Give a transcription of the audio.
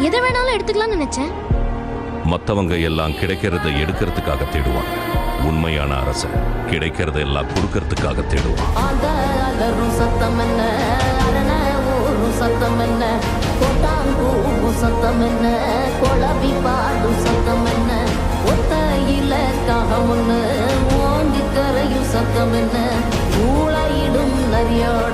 எதை வேணாலும் எடுத்துக்கலாம்னு நினைச்சேன். மத்தவங்க எல்லாம் கிடைக்கிறத எடுக்கிறதுக்காக தேடுவாங்க. உண்மையான அரசன் கிடைக்கிறத எல்லாம் கொடுக்கறதுக்காக தேடுவான். சத்தம் என்ன, சத்தம் என்ன, கொட்டாங்கூ சத்தம் என்ன, கொளவி பாடும் சத்தம் என்ன, ஒத்தையில காகம் ஒண்ணு ஓங்கி கரையும் சத்தம் என்ன, ஊழையிடும் நரியோட